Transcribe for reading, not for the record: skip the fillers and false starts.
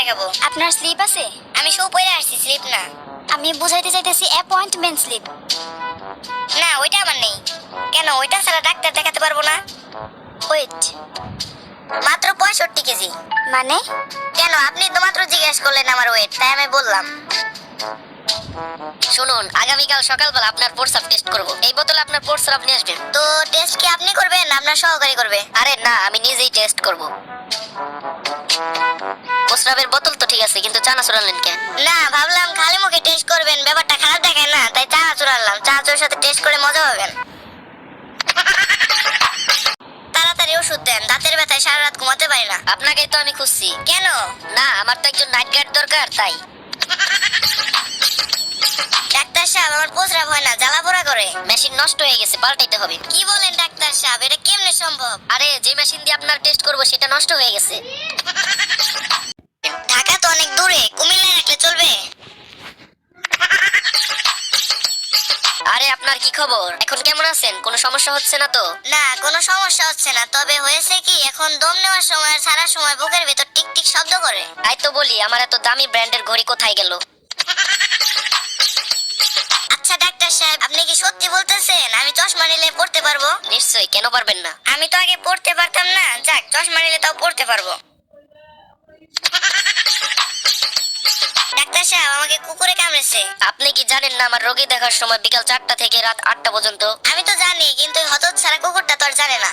দেখাবো। আপনার স্লিপ আছে? আমি শু পরে আসছি, স্লিপ না। আমি বুঝাইতে চাইতেছি অ্যাপয়েন্টমেন্ট স্লিপ। না, ওইটা আমার নেই। কেন, ওইটা ছাড়া ডাক্তার দেখাতে পারবো না? ওয়েট, মাত্র 65 কেজি। মানে? কেন, আপনি তো মাত্র জিজ্ঞেস করলেন আমার ওয়েট, তাই আমি বললাম। শুনুন, আগামীকাল সকালবেলা আপনার প্রস্রাব টেস্ট করব। এই বোতলে আপনার প্রস্রাব নিয়ে আসবেন। তো টেস্ট কি আপনি করবেন, আপনার সহকারী করবে? আরে না, আমি নিজেই টেস্ট করব। প্রস্রাবের বোতল তো ঠিক আছে, কিন্তু চানা চুরালেন কেন? না, ভাবলাম খালি মুখে টেস্ট করবেন, ব্যাপারটা খারাপ দেখায় না, তাই চানাচুর আনলাম। চানাচুরের সাথে টেস্ট করে মজা পাবেন। তাড়াতাড়ি ওষুধ দেন, দাঁতের ব্যথায় সারা রাত ঘুমাতে পারি না। আপনাকেই তো আমি খুঁজছি। কেন? না, আমার তো একজন নাইট গার্ড দরকার, তাই। ডাক্তার সাহেব, আমার প্রস্রাব হয় না, জ্বালা পোড়া করে। মেশিন নষ্ট হয়ে গেছে, পাল্টাইতে হবে। কি বলেন ডাক্তার সাহেব, এটা কেমনে সম্ভব? আরে, যে মেশিন দিয়ে আপনার টেস্ট করব সেটা নষ্ট হয়ে গেছে। ঢাকা তো অনেক দূরে, কুমিল্লায় রাখলে চলবে? আরে, আপনার কি খবর? এখন কেমন আছেন? কোনো সমস্যা হচ্ছে না তো? না, কোনো সমস্যা হচ্ছে না, তবে হয়েছে কি, এখন দম নেওয়ার সময় আর ছাড়ার সময় বুকের ভেতর টিক টিক শব্দ করে। তাই তো বলি, আমার এত দামি ব্র্যান্ডের ঘড়ি কোথায় গেল? আচ্ছা ডাক্তার সাহেব, আপনি কি সত্যি বলতেছেন আমি চশমা নিলে পড়তে পারবো? নিশ্চয়ই, কেন পারবেন না? আমি তো আগে পড়তে পারতাম না, যাক, চশমা নিলে তাও পড়তে পারবো। ডাক্তার সাহেব, আমাকে কুকুরে কামড়েছে। আপনি কি জানেন না আমার রোগী দেখার সময় বিকাল 4টা থেকে রাত 8টা পর্যন্ত? আমি তো জানি, কিন্তু ওই হতচ্ছাড়া কুকুরটা তো আর জানে না।